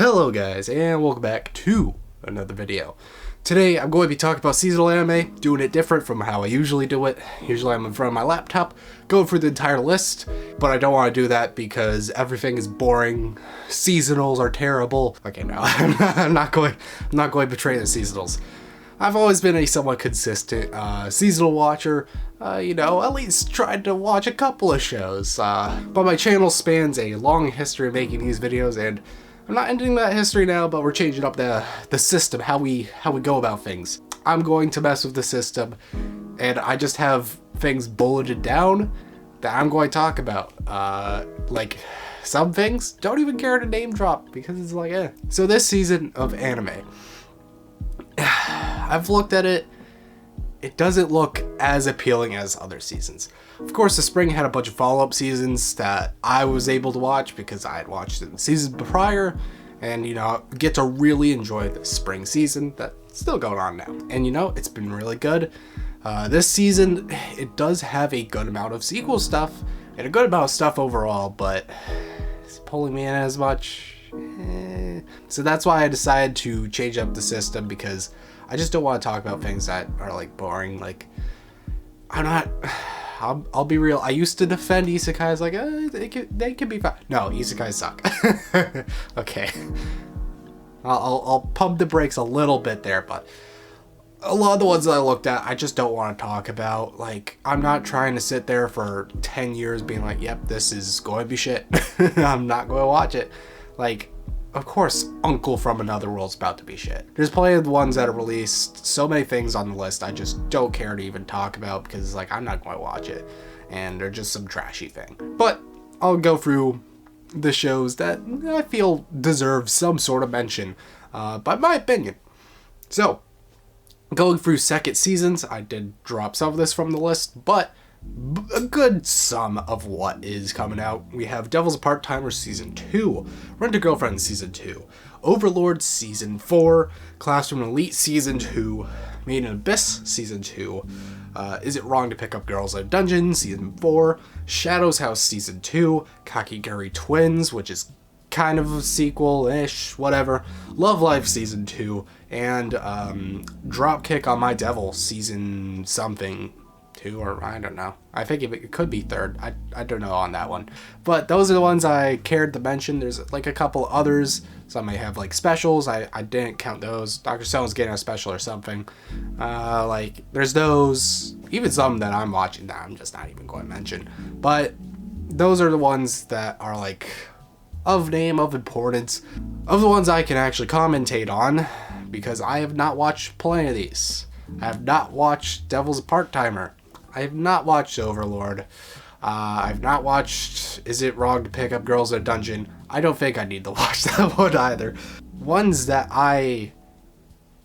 Hello guys, and welcome back to another video. Today I'm going to be talking about seasonal anime, doing it different from how I usually do it. Usually I'm in front of my laptop, going through the entire list, but I don't want to do that because everything is boring. Seasonals are terrible. Okay, no, I'm not going to betray the seasonals. I've always been a somewhat consistent seasonal watcher, at least tried to watch a couple of shows, but my channel spans a long history of making these videos, and I'm not ending that history now, but we're changing up the system, how we go about things. I'm going to mess with the system, and I just have things bulleted down that I'm going to talk about. Like, some things, don't even care to name drop, because it's like, eh. So this season of anime, I've looked at it. It doesn't look as appealing as other seasons. Of course, the spring had a bunch of follow-up seasons that I was able to watch because I had watched it the season prior, and get to really enjoy the spring season that's still going on now. And it's been really good. This season, it does have a good amount of sequel stuff and a good amount of stuff overall, but it's pulling me in as much. So that's why I decided to change up the system, because I just don't want to talk about things that are like boring. Like, I'll be real. I used to defend isekais like, they can be fine. No, isekais suck. Okay. I'll pump the brakes a little bit there, but a lot of the ones that I looked at, I just don't want to talk about. Like, I'm not trying to sit there for 10 years being like, yep, this is going to be shit. I'm not going to watch it. Like, of course, Uncle from Another World's about to be shit. There's plenty of the ones that are released, so many things on the list I just don't care to even talk about because, like, I'm not going to watch it, and they're just some trashy thing. But I'll go through the shows that I feel deserve some sort of mention, by my opinion. So, going through second seasons, I did drop some of this from the list, but a good sum of what is coming out. We have Devil's Part-Timer Season 2, Rent-A-Girlfriend Season 2, Overlord Season 4, Classroom Elite Season 2, Made in Abyss Season 2, Is It Wrong to Pick Up Girls Out of Dungeon Season 4, Shadow's House Season 2, Kakiguri Twins, which is kind of a sequel-ish, whatever, Love Life Season 2, and Dropkick on My Devil Season something. 2, or I don't know. I think it could be third. I don't know on that one. But those are the ones I cared to mention. There's like a couple others. Some may have like specials. I didn't count those. Dr. Stone's getting a special or something. Like there's those. Even some that I'm watching that I'm just not even going to mention. But those are the ones that are like of name, of importance, of the ones I can actually commentate on, because I have not watched plenty of these. I have not watched Devil's Part-Timer. I have not watched Overlord. I've not watched Is It Wrong to Pick Up Girls in a Dungeon. I don't think I need to watch that one either. Ones that I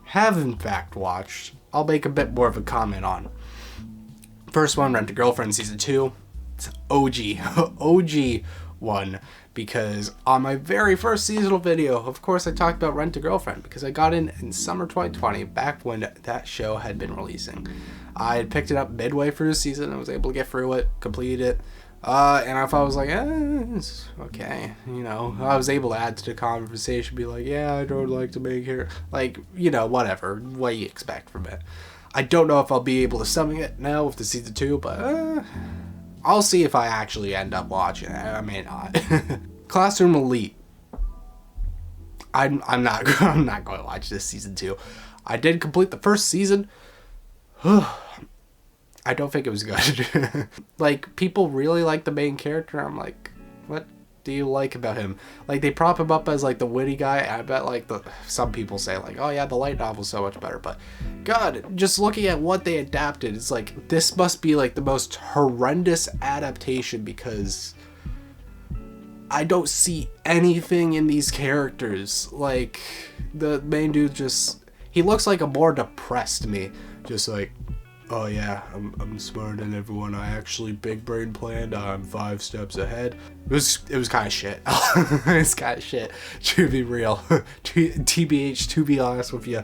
have in fact watched, I'll make a bit more of a comment on. First one, Rent-A-Girlfriend Season 2. It's OG one, because on my very first seasonal video, of course, I talked about Rent-A-Girlfriend because I got in summer 2020, back when that show had been releasing. I had picked it up midway through the season. I was able to get through it, complete it, and I thought, I was like, it's okay. I was able to add to the conversation, be like, yeah, I don't like to make hair. Like, whatever, what you expect from it. I don't know if I'll be able to stomach it now with the season 2, but I'll see if I actually end up watching it. I may not. Classroom Elite. I'm not going to watch this season 2. I did complete the first season. I don't think it was good. Like, people really like the main character. I'm like, what do you like about him? Like, they prop him up as like the witty guy. I bet like some people say like, oh yeah, the light novel's so much better. But God, just looking at what they adapted, it's like, this must be like the most horrendous adaptation, because I don't see anything in these characters. Like, the main dude he looks like a more depressed me. Just like, oh yeah, I'm smarter than everyone. I actually big brain planned. I'm 5 steps ahead. It was kind of shit. It's kind of shit, to be real. TBH, to be honest with you.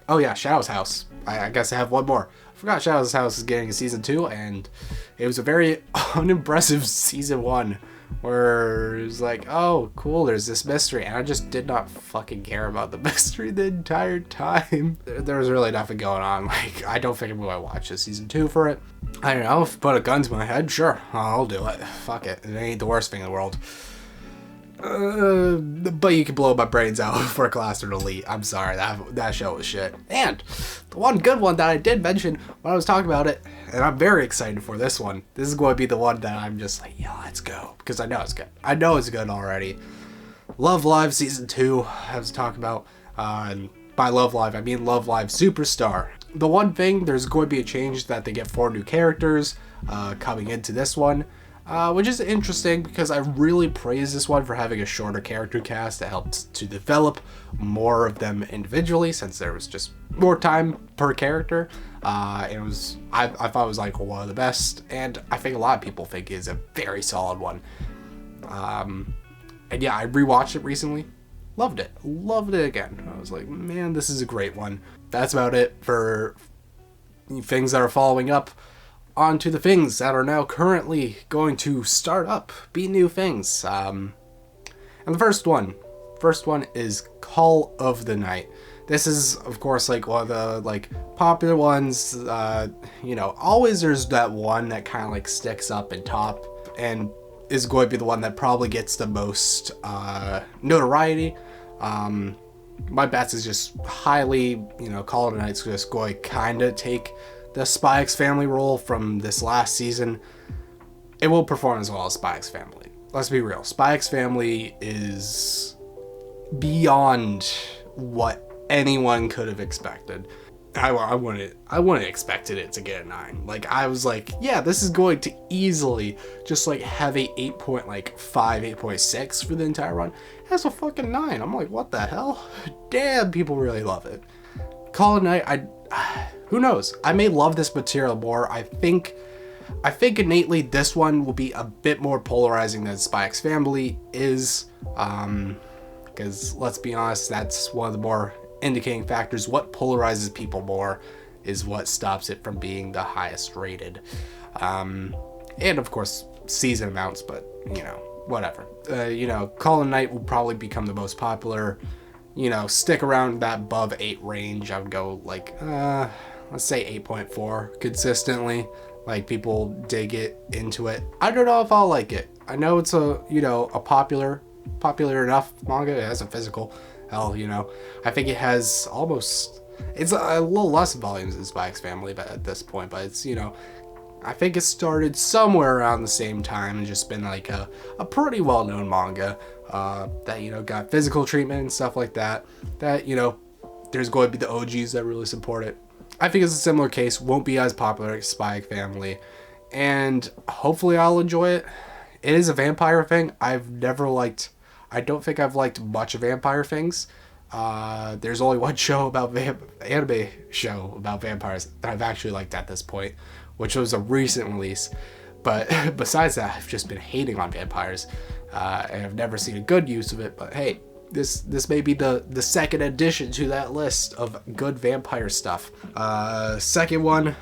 Oh yeah, Shadow's House. I guess I have one more. I forgot Shadow's House is getting a season 2, and it was a very unimpressive season 1. where it's like, oh, cool, there's this mystery, and I just did not fucking care about the mystery the entire time. There was really nothing going on. Like, I don't think I'm going to watch this season 2 for it. I don't know, if put a gun to my head, sure, I'll do it. Fuck it. It ain't the worst thing in the world. But you can blow my brains out for Class or Elite. I'm sorry, that show was shit. And the one good one that I did mention when I was talking about it, and I'm very excited for this one. This is going to be the one that I'm just like, yeah, let's go, because I know it's good. I know it's good already. Love Live Season 2, I was talking about. And by Love Live, I mean Love Live Superstar. The one thing, there's going to be a change that they get 4 new characters coming into this one. Which is interesting because I really praise this one for having a shorter character cast that helped to develop more of them individually, since there was just more time per character. I thought it was like one of the best, and I think a lot of people think is a very solid one. And yeah, I rewatched it recently. Loved it again. I was like, man, this is a great one. That's about it for things that are following up. On to the things that are now currently going to start up, be new things. And the first one is Call of the Night. This is, of course, like one of the like popular ones. Always there's that one that kind of like sticks up and top, and is going to be the one that probably gets the most notoriety. My bets is just highly, Call of the Night's just going to kind of take the Spy X Family role from this last season. It won't perform as well as Spy X Family. Let's be real. Spy X Family is beyond what anyone could have expected. I wouldn't expected it to get a 9. Like, I was like, yeah, this is going to easily just like have a 8.6 for the entire run. It has a fucking 9. I'm like, what the hell? Damn, people really love it. Call of the Night, who knows? I may love this material more. I think innately this one will be a bit more polarizing than Spy X Family is, because let's be honest, that's one of the more indicating factors. What polarizes people more is what stops it from being the highest rated. And of course, season amounts, but whatever. Call of the Night will probably become the most popular. Stick around that above 8 range. I would go like, let's say 8.4 consistently. Like, people dig it into it. I don't know if I'll like it. I know it's a popular enough manga. It has a physical. Hell, I think it has it's a little less volumes than Spy X Family, but at this point, but it's, I think it started somewhere around the same time and just been like a pretty well-known manga that, got physical treatment and stuff like that, there's going to be the OGs that really support it. I think it's a similar case, won't be as popular as Spy X Family, and hopefully I'll enjoy it. It is a vampire thing. I don't think I've liked much of vampire things. There's only one show about anime show about vampires that I've actually liked at this point, which was a recent release. But besides that, I've just been hating on vampires, and I've never seen a good use of it. But hey, this may be the second addition to that list of good vampire stuff. Second one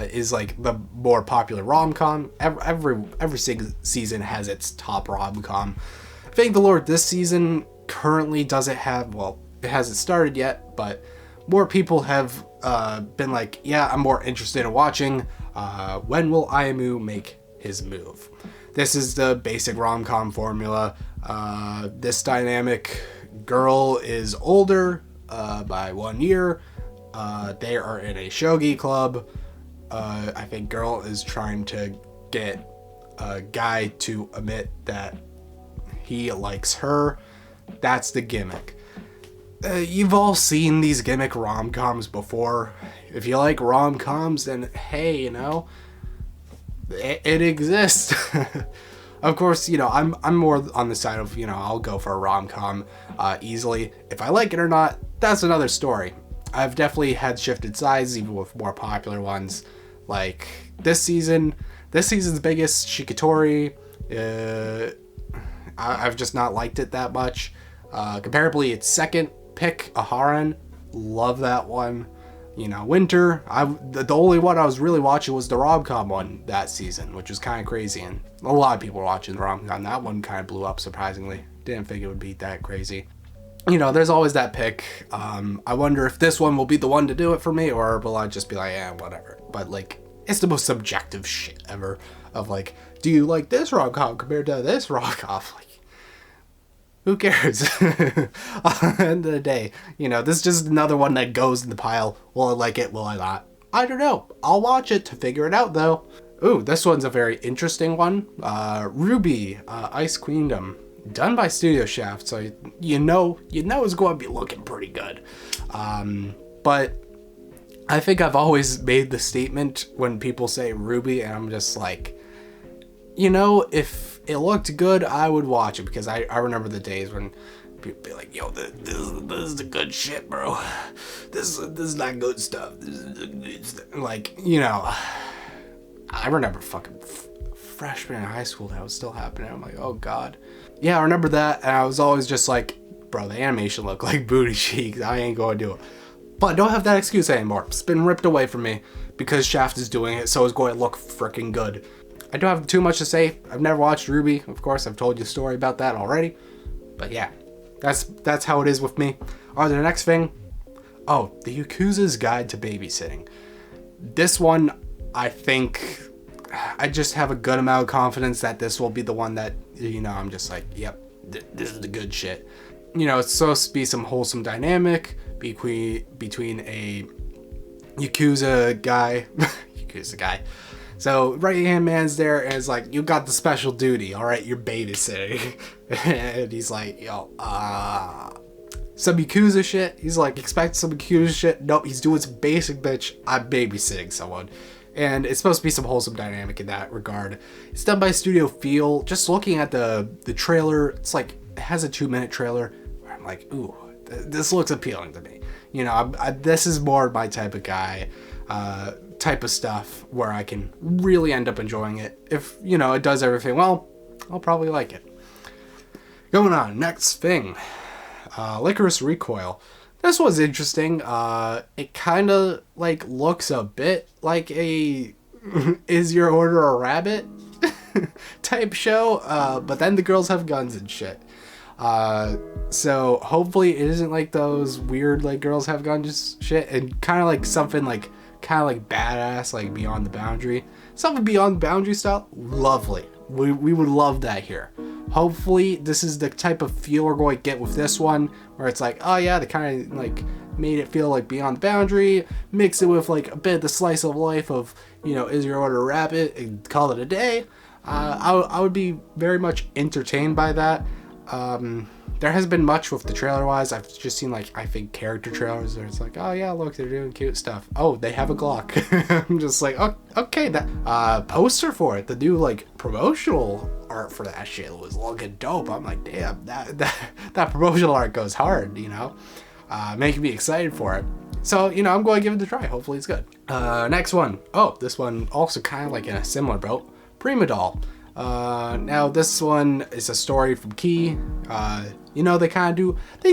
is like the more popular rom-com. Every season has its top rom-com. Thank the Lord, this season currently doesn't have, well, it hasn't started yet, but more people have been like, yeah, I'm more interested in watching. When will Ayamu make his move? This is the basic rom-com formula. This dynamic girl is older by 1 year. They are in a shogi club. I think girl is trying to get a guy to admit that he likes her. That's the gimmick. You've all seen these gimmick rom-coms before. If you like rom-coms, then hey, it exists. Of course, I'm more on the side of, I'll go for a rom-com easily. If I like it or not, that's another story. I've definitely had shifted sides, even with more popular ones. Like this season's biggest, Shikitori. I've just not liked it that much. Comparably, its second pick, Aharon. Love that one. You know, winter, the only one I was really watching was the rom-com one that season, which was kind of crazy, and a lot of people were watching the rom-com. That one kind of blew up, surprisingly. Didn't think it would be that crazy. You know, there's always that pick. I wonder if this one will be the one to do it for me, or will I just be like, yeah, whatever. But, like, it's the most subjective shit ever of, like, do you like this rom-com compared to this rom-com? Like, who cares? At the end of the day, you know, this is just another one that goes in the pile. Will I like it? Will I not? I don't know. I'll watch it to figure it out, though. Ooh, this one's a very interesting one. Ruby, Ice Queendom, done by Studio Shaft, so you know it's going to be looking pretty good. But I think I've always made the statement when people say Ruby, and I'm just like, you know, if it looked good, I would watch it, because I remember the days when people be like, yo, this is the good shit, bro. This is not good stuff. This is the good stuff. Like, you know, I remember fucking freshman in high school that was still happening. I'm like, oh god. Yeah, I remember that, and I was always just like, bro, the animation looked like booty cheeks. I ain't going to do it. But I don't have that excuse anymore. It's been ripped away from me because Shaft is doing it, so it's going to look freaking good. I don't have too much to say. I've never watched Ruby, of course. I've told you a story about that already. But yeah, that's how it is with me. Alright, the next thing. Oh, the Yakuza's Guide to Babysitting. This one, I think, I just have a good amount of confidence that this will be the one that, you know, I'm just like, yep, this is the good shit. You know, it's supposed to be some wholesome dynamic between a Yakuza guy, Yakuza guy. So right-hand man's there, and it's like, you got the special duty, all right, you're babysitting. And he's like, yo, some Yakuza shit. He's like, expect some Yakuza shit. Nope, he's doing some basic bitch. I'm babysitting someone. And it's supposed to be some wholesome dynamic in that regard. It's done by Studio Feel. Just looking at the trailer, it's like, it has a 2-minute trailer where I'm like, ooh, this looks appealing to me. You know, this is more my type of guy, type of stuff where I can really end up enjoying it. If, you know, it does everything well, I'll probably like it. Going on, next thing. Licorice Recoil. This was interesting. It kind of, like, looks a bit like a Is Your Order a Rabbit type show, but then the girls have guns and shit. So hopefully it isn't like those weird, like, girls have guns shit, and kind of like something like, badass, like Beyond the Boundary. Something Beyond the Boundary style, lovely. We would love that here. Hopefully this is the type of feel we're going to get with this one, where it's like, oh yeah, they kind of like made it feel like Beyond the Boundary, mix it with like a bit of the slice of life of, you know, Is Your Order a Rabbit, and call it a day. I would be very much entertained by that. There hasn't been much with the trailer wise. I've just seen, like, I think character trailers where it's like, oh yeah, look, they're doing cute stuff. Oh, they have a Glock. I'm just like, oh, okay, that poster for it, the new, like, promotional art for that shit was looking dope. I'm like, damn, that promotional art goes hard, you know, making me excited for it. So, you know, I'm going to give it a try. Hopefully it's good. Next one. Oh, this one also kind of like in a similar boat. Prima Doll. Now this one is a story from Key. You know, they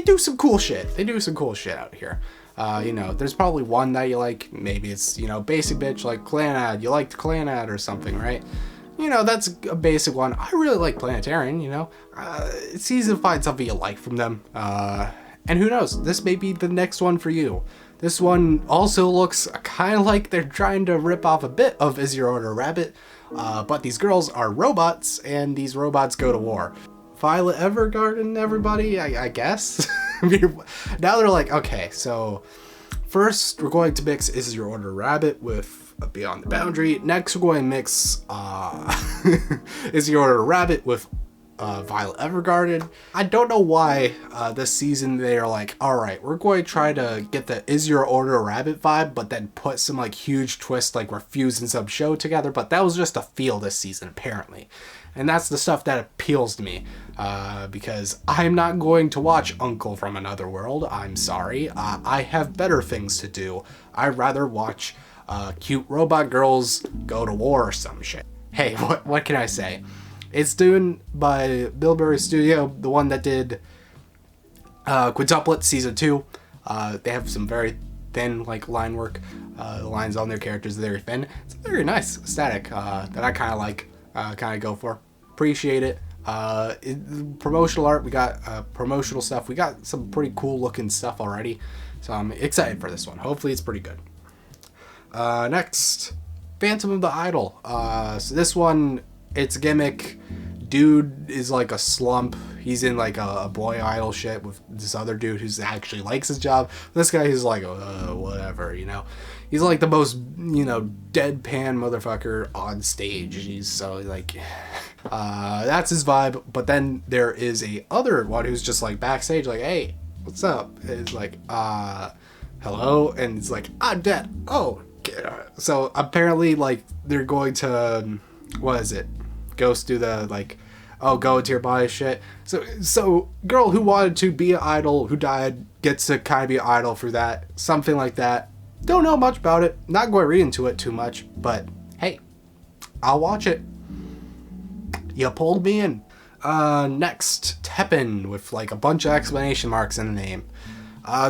do some cool shit. They do some cool shit out here. You know, there's probably one that you like. Maybe it's, you know, basic bitch like Clanad. You liked Clanad or something, right? You know, that's a basic one. I really like Planetarian, you know. It's easy to find something you like from them. And who knows, this may be the next one for you. This one also looks kind of like they're trying to rip off a bit of Is Your Order a Rabbit. But these girls are robots, and these robots go to war. Violet Evergarden, everybody, I guess. Now they're like, okay, so first we're going to mix Is Your Order a Rabbit with Beyond the Boundary. Next we're going to mix Is Your Order a Rabbit with Violet Evergarden. I don't know why this season they are like, alright, we're going to try to get the Is Your Order a Rabbit vibe, but then put some like huge twist, like we're fusing some show together. But that was just a feel this season, apparently. And that's the stuff that appeals to me, because I'm not going to watch Uncle from Another World. I'm sorry. I have better things to do. I'd rather watch cute robot girls go to war or some shit. Hey, what can I say? It's done by Bilberry Studio, the one that did Quintuplet Season 2. They have some very thin like line work. The lines on their characters are very thin. It's very nice aesthetic that I kind of like, kind of go for. Appreciate it. Promotional art, we got promotional stuff. We got some pretty cool looking stuff already, so I'm excited for this one. Hopefully it's pretty good. Next, Phantom of the Idol. So this one, it's a gimmick. Dude is like a slump. He's in like a boy idol shit with this other dude who's actually likes his job. This guy is like, whatever, you know. He's like the most, you know, deadpan motherfucker on stage. He's so like, that's his vibe. But then there is a other one who's just like backstage, like, hey, what's up? And it's like, hello, and it's like, I'm dead. Oh, so apparently, like, they're going to, what is it? Ghost do the like, oh, go into your body shit. So girl who wanted to be an idol who died gets to kind of be an idol for that, something like that. Don't know much about it. Not going to read into it too much, but hey, I'll watch it. You pulled me in. Next, Teppen with like a bunch of exclamation marks in the name.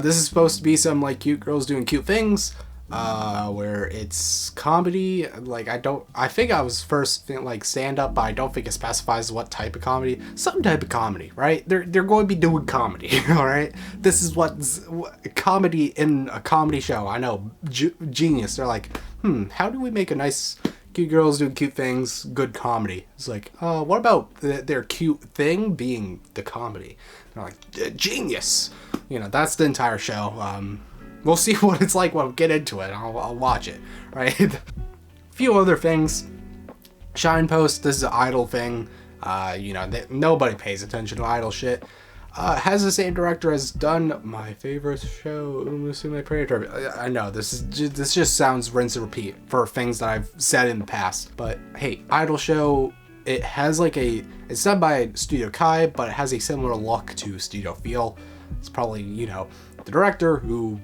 This is supposed to be some like cute girls doing cute things. Where it's comedy. Like, I think I was first thinking like stand up, but I don't think it specifies what type of comedy. Some type of comedy, right? They're going to be doing comedy, all right? This is what's comedy in a comedy show. I know, genius. They're like, how do we make a nice cute girls doing cute things, good comedy? It's like, what about their cute thing being the comedy? They're like, genius. You know, that's the entire show. We'll see what it's like when we get into it. I'll watch it, right? A few other things. Shine Post, this is an idol thing. You know, nobody pays attention to idol shit. Has the same director as done my favorite show, Umusume Predator. I know, this just sounds rinse and repeat for things that I've said in the past. But hey, idol show, it has like it's done by Studio Kai, but it has a similar look to Studio Feel. It's probably, you know, the director who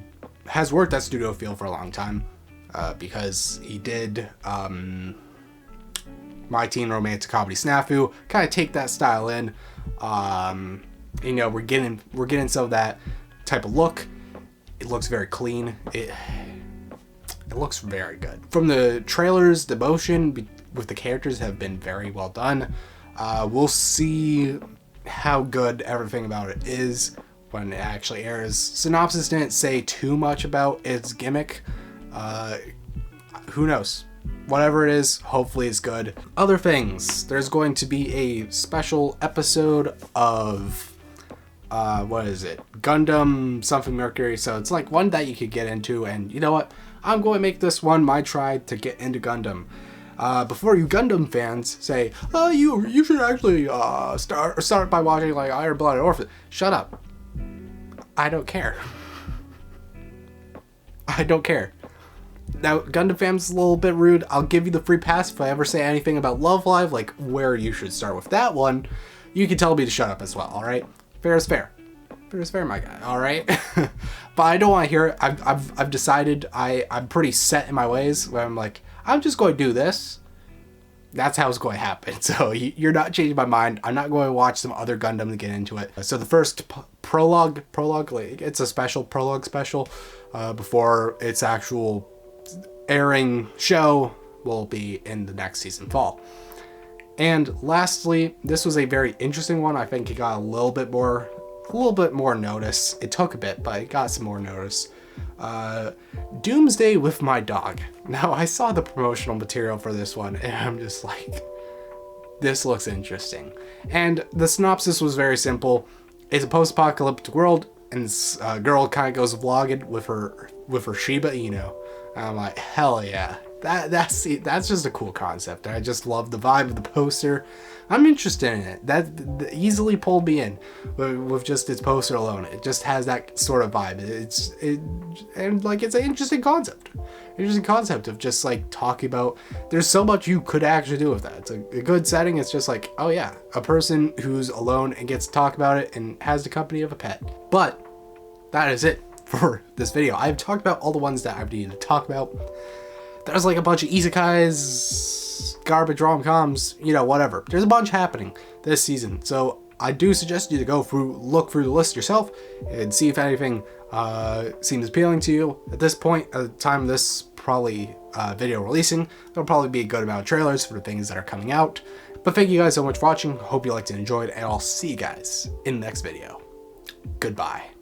has worked at Studio Feel for a long time, because he did My Teen Romantic Comedy Snafu. Kind of take that style in. You know, we're getting some of that type of look. It looks very clean. It looks very good. From the trailers, the motion with the characters have been very well done. We'll see how good everything about it is when it actually airs. Synopsis didn't say too much about its gimmick. Who knows? Whatever it is, hopefully it's good. Other things. There's going to be a special episode of what is it? Gundam something Mercury. So it's like one that you could get into, and you know what? I'm going to make this one my try to get into Gundam. Before you Gundam fans say, oh, you should actually start by watching like Iron Blooded Orphan. Shut up. I don't care. I don't care. Now, Gundam fans, a little bit rude. I'll give you the free pass if I ever say anything about Love Live, like where you should start with that one. You can tell me to shut up as well, alright? Fair is fair. Fair is fair, my guy, alright? But I don't want to hear it. I've decided I'm pretty set in my ways, where I'm like, I'm just going to do this. That's how it's going to happen. So you're not changing my mind. I'm not going to watch some other Gundam to get into it. So the first prologue, like, it's a special prologue special before its actual airing show will be in the next season fall. And lastly, this was a very interesting one. I think it got a little bit more notice. It took a bit, but it got some more notice. Doomsday with My Dog. Now, I saw the promotional material for this one, and I'm just like, this looks interesting. And the synopsis was very simple. It's a post-apocalyptic world, and this girl kind of goes vlogging with her Shiba Inu. And I'm like, hell yeah. That's just a cool concept. I just love the vibe of the poster. I'm interested in it. That easily pulled me in with just its poster alone. It just has that sort of vibe. It's an interesting concept. Interesting concept of just like talking about. There's so much you could actually do with that. It's a good setting. It's just like, oh yeah, a person who's alone and gets to talk about it and has the company of a pet. But that is it for this video. I've talked about all the ones that I've needed to talk about. There's like a bunch of isekais, garbage rom-coms, you know, whatever. There's a bunch happening this season. So I do suggest you to look through the list yourself and see if anything seems appealing to you. At this point, at the time of this video releasing, there'll probably be a good amount of trailers for the things that are coming out. But thank you guys so much for watching. Hope you liked and enjoyed, and I'll see you guys in the next video. Goodbye.